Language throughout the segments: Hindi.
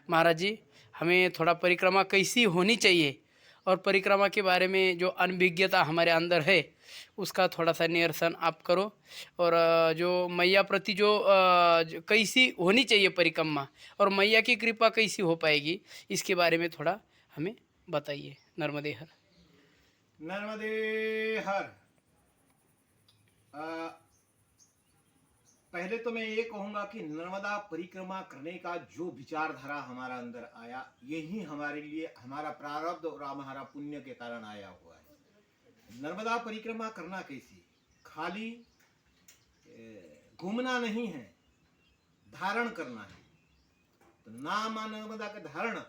महाराज जी, हमें थोड़ा परिक्रमा कैसी होनी चाहिए और परिक्रमा के बारे में जो अनभिज्ञता हमारे अंदर है उसका थोड़ा सा निरसन आप करो। और जो मैया प्रति जो कैसी होनी चाहिए परिक्रमा और मैया की कृपा कैसी हो पाएगी, इसके बारे में थोड़ा हमें बताइए। नर्मदे हर। नर्मदे हर। पहले तो मैं ये कहूंगा कि नर्मदा परिक्रमा करने का जो विचारधारा हमारा अंदर आया, यही हमारे लिए हमारा प्रारब्ध और हमारा पुण्य के कारण आया हुआ है। नर्मदा परिक्रमा करना कैसी, खाली घूमना नहीं है, धारण करना है। तो नाम नर्मदा का धारण,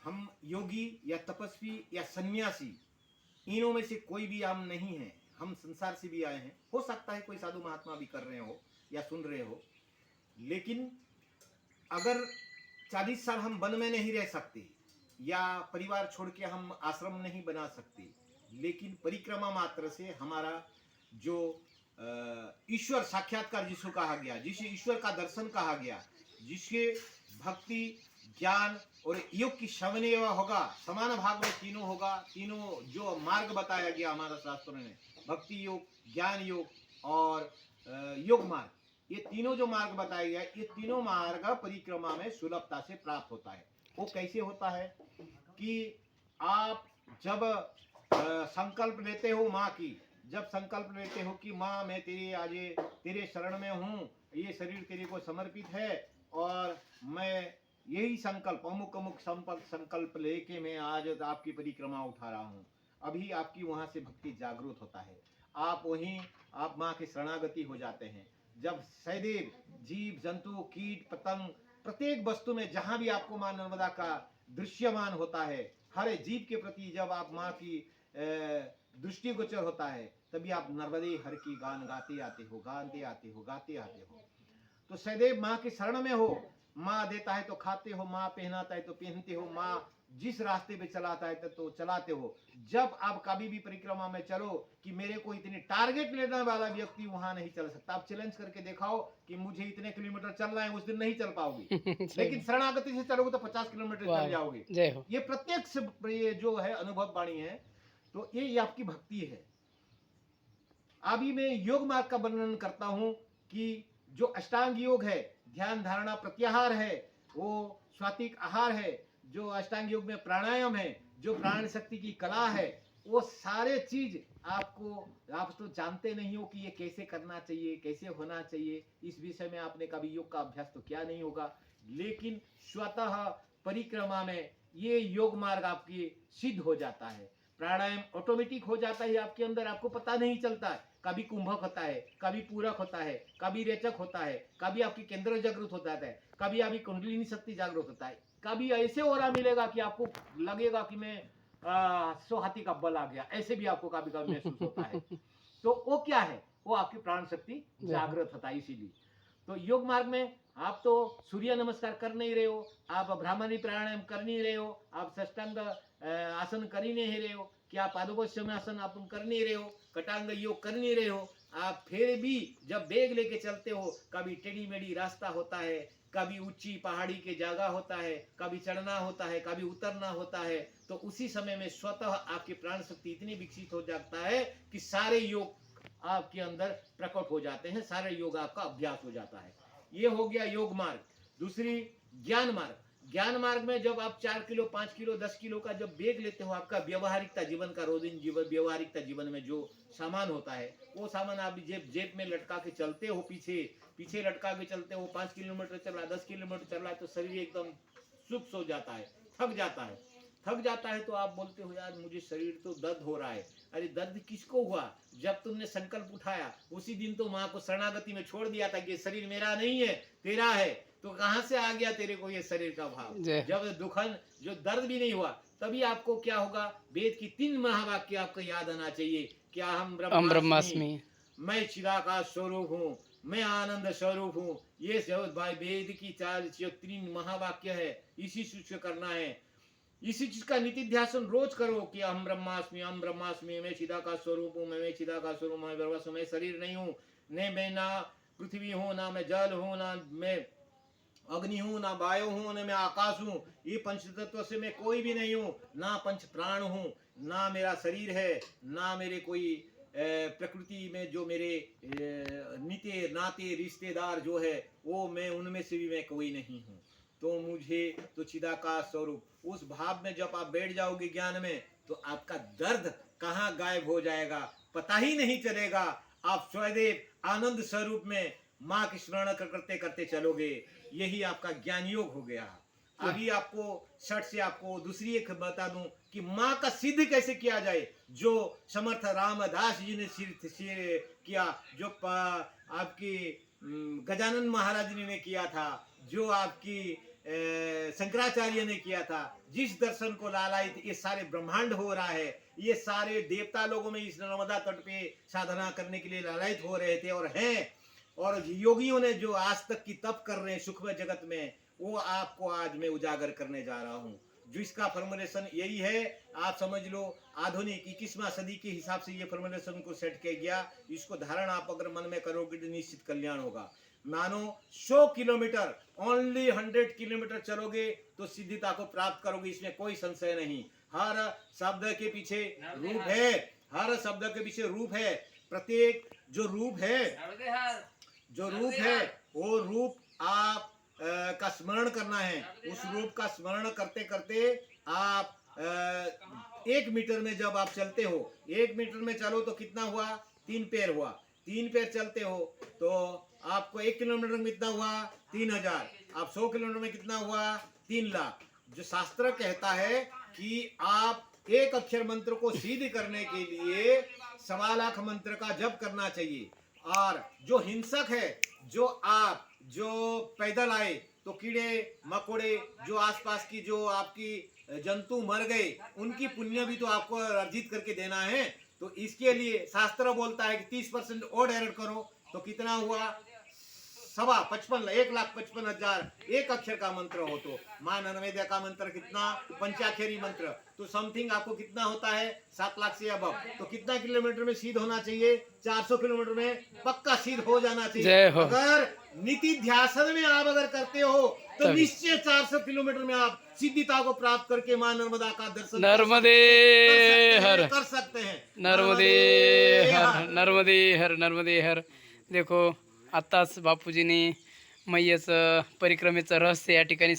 हम योगी या तपस्वी या सन्यासी, इनों में से कोई भी हम नहीं है। हम संसार से भी आए हैं, हो सकता है कोई साधु महात्मा भी कर रहे हो या सुन रहे हो, लेकिन अगर 40 साल हम वन में नहीं रह सकते या परिवार छोड़ के हम आश्रम नहीं बना सकते, लेकिन परिक्रमा मात्र से हमारा जो ईश्वर साक्षात्कार जिसको कहा गया, जिसे ईश्वर का दर्शन कहा गया, जिसके भक्ति ज्ञान और योग की समन्वय होगा, समान भाग में तीनों होगा। तीनों जो मार्ग बताया गया हमारा शास्त्रों ने, भक्ति योग, ज्ञान योग और योग मार्ग, ये तीनों जो मार्ग बताया गया, ये तीनों मार्ग परिक्रमा में सुलभता से प्राप्त होता है। वो कैसे होता है कि आप जब संकल्प लेते हो माँ की, जब संकल्प लेते हो कि माँ मैं तेरे आज तेरे शरण में हूँ, ये शरीर तेरे को समर्पित है और मैं यही संकल्प अमुक अमुक संकल्प लेके मैं आज आपकी परिक्रमा उठा रहा हूँ, अभी आपकी वहां से भक्ति जागृत होता है। आप वहीं आप माँ के शरणागति हो जाते हैं। जब सदैव जीव जंतु कीट पतंग प्रत्येक वस्तु में जहां भी आपको माँ नर्मदा का दृश्यमान होता है, हर जीव के प्रति जब आप माँ की दृष्टिगोचर होता है, तभी आप नर्मदे हर की गान गाते आते हो, गाते आते हो, गाते आते हो। तो सदैव माँ के शरण में हो। माँ देता है तो खाते हो, माँ पहनाता है तो पहनते हो, माँ जिस रास्ते पे चलाता है तो चलाते हो। जब आप कभी भी परिक्रमा में चलो कि मेरे को इतने टारगेट लेने वाला व्यक्ति वहां नहीं चल सकता, आप चैलेंज करके दिखाओ कि मुझे इतने किलोमीटर चलना है, उस दिन नहीं चल पाओगे। लेकिन शरणागति से चलोगे तो 50 किलोमीटर चल जाओगे। ये प्रत्यक्ष ये जो है अनुभव वाणी है। तो ये आपकी भक्ति है। अभी मैं योग मार्ग का वर्णन करता हूं कि जो अष्टांग योग है, ध्यान धारणा प्रत्याहार है, वो स्वातिक आहार है, जो अष्टांग योग में प्राणायाम है, जो प्राण शक्ति की कला है, वो सारे चीज आपको, आप तो जानते नहीं हो कि ये कैसे करना चाहिए, कैसे होना चाहिए। इस विषय में आपने कभी योग का अभ्यास तो किया नहीं होगा, लेकिन स्वतः परिक्रमा में ये योग मार्ग आपकी सिद्ध हो जाता है। प्राणायाम ऑटोमेटिक हो जाता है आपके अंदर, आपको पता नहीं चलता है। कभी कुंभक होता है, कभी पूरक होता है, कभी रेचक होता है, कभी आपकी केंद्र जागृत होता है, कभी आपकी कुंडलिनी शक्ति जागृत होता है, कभी ऐसे ओरा मिलेगा कि आपको लगेगा कि मैं 100 हाथी का बल आ गया, ऐसे भी आपको कभी कभी महसूस होता है। तो वो क्या है, वो आपकी प्राण शक्ति जागृत होता है। इसीलिए तो योग मार्ग में आप तो सूर्य नमस्कार कर नहीं रहे हो, आप ब्राह्मणी प्राणायाम कर नहीं रहे हो, आप षष्टांग आसन कर ही नहीं रहे हो, क्या पादोपश्चिम आसन आप कर नहीं रहे हो, कटांग योग कर नहीं रहे हो। आप फिर भी जब बैग लेके चलते हो, कभी टेढ़ी मेढ़ी रास्ता होता है, कभी ऊंची पहाड़ी के जगह होता है, कभी चढ़ना होता है, कभी उतरना होता है, तो उसी समय में स्वतः आपकी प्राण शक्ति इतनी विकसित हो जाता है कि सारे योग आपके अंदर प्रकट हो जाते हैं, सारे योग आपका अभ्यास हो जाता है। ये हो गया योग मार्ग। दूसरी ज्ञान मार्ग। ज्ञान मार्ग में जब आप 4 किलो 5 किलो 10 किलो का जब बैग लेते हो, आपका व्यवहारिकता जीवन का रोजिन जीवन व्यवहारिकता जीवन में जो सामान होता है, वो सामान आप जेब में लटका के चलते हो, पीछे पीछे लटका के चलते हो। 5 किलोमीटर चल रहा है, 10 किलोमीटर चल रहा है, तो शरीर एकदम सुख सो जाता है, थक जाता है। थक जाता है तो आप बोलते हो यार मुझे शरीर तो दर्द हो रहा है। अरे दर्द किसको हुआ, जब तुमने संकल्प उठाया उसी दिन तो माँ को शरणागति में छोड़ दिया था कि शरीर मेरा नहीं है तेरा है, तो कहां से आ गया तेरे को ये शरीर का भाव। जब दुखन जो दर्द भी नहीं हुआ, तभी आपको क्या होगा, वेद की 3 महावाक्य आपको याद आना चाहिए। क्या हम ब्रह्मास्मि, मैं चिदाकाश स्वरूप हूँ, मैं आनंद स्वरूप हूँ। ये भाई वेद की 3 महावाक्य है, इसी सूच करना है। इसी चीज का नित्य ध्यान रोज करो कि हम ब्रह्मास्मि, मैं चिदा का स्वरूप हूँ, मैं चिदा का स्वरूप, मैं ब्रह्मास्मि, मैं शरीर नहीं हूँ, नहीं मैं ना पृथ्वी हूँ, ना मैं जल हूँ, ना मैं अग्नि हूँ, ना वायु हूँ, ना मैं आकाश हूँ। ये पंच तत्व से मैं कोई भी नहीं हूँ, ना पंच प्राण हूँ, ना मेरा शरीर है, ना मेरे कोई प्रकृति में जो मेरे नीते नाते रिश्तेदार जो है वो मैं उनमें से भी मैं कोई नहीं हूँ। तो मुझे तो चिदाकाश स्वरूप उस भाव में जब आप बैठ जाओगे ज्ञान में, तो आपका दर्द कहाँ गायब हो जाएगा पता ही नहीं चलेगा। आप स्वदेव आनंद स्वरूप में माँ की स्मरण करते करते चलोगे। यही आपका ज्ञान योग हो गया। अभी आपको शर्ट से आपको दूसरी एक बता दूं कि माँ का सिद्ध कैसे किया जाए, जो समर्थ रामदास जी ने सिद्ध किया, जो आपकी गजानन महाराज जी ने किया था, जो आपकी शंकराचार्य ने किया था। जिस दर्शन को लालायित ये सारे ब्रह्मांड हो रहा है, ये सारे देवता लोगों में इस नर्मदा तट पे साधना करने के लिए लालायित हो रहे थे और हैं। और योगियों ने जो आज तक की तप कर रहे हैं सूक्ष्म जगत में, वो आपको आज मैं उजागर करने जा रहा हूँ। जो इसका फॉर्मुलेशन यही है, आप समझ लो आधुनिक 21वां सदी के हिसाब से ये फॉर्मुलेशन को सेट किया गया। इसको धारण आप अगर मन में करोगे तो निश्चित कल्याण होगा। मानो 100 किलोमीटर ओनली 100 किलोमीटर चलोगे तो सिद्धिता को प्राप्त करोगे, इसमें कोई संशय नहीं। हर शब्द के पीछे रूप है, हर शब्द के पीछे रूप है। प्रत्येक जो रूप है वो रूप आप का स्मरण करना है। उस रूप का स्मरण करते करते आप 1 मीटर में जब आप चलते हो, 1 मीटर में चलो तो कितना हुआ, 3 पैर हुआ। 3 पैर चलते हो तो आपको 1 किलोमीटर में कितना हुआ, 3000। आप 100 किलोमीटर में कितना हुआ, 3 लाख। जो शास्त्र कहता है कि आप एक अक्षर मंत्र को सिद्ध करने के लिए 1.25 लाख मंत्र का जप करना चाहिए। और जो हिंसक है, जो पैदल आए तो कीड़े मकोड़े जो आसपास की जो आपकी जंतु मर गए, उनकी पुण्य भी तो आपको अर्जित करके देना है। तो इसके लिए शास्त्र बोलता है कि 30% और ऐड करो तो कितना हुआ, 1,55,000 एक अक्षर का मंत्र हो। तो मां नर्मदा का मंत्र कितना, पंचाक्षरी मंत्र, तो समथिंग आपको कितना होता है, 7 लाख से अब। तो कितना किलोमीटर में सिद्ध होना चाहिए, 400 किलोमीटर में पक्का सिद्ध हो जाना चाहिए। अगर नीति ध्यासन में आप अगर करते हो तो निश्चय 400 किलोमीटर में आप सिद्धिता को प्राप्त करके मां नर्मदा का दर्शन नर्मदे हर कर सकते हैं। नर्मदे हर नर्मदे हर नर्मदे हर। देखो आताच बापूजीने मैयाचं परिक्रमेचं रहस्य या ठिकाणी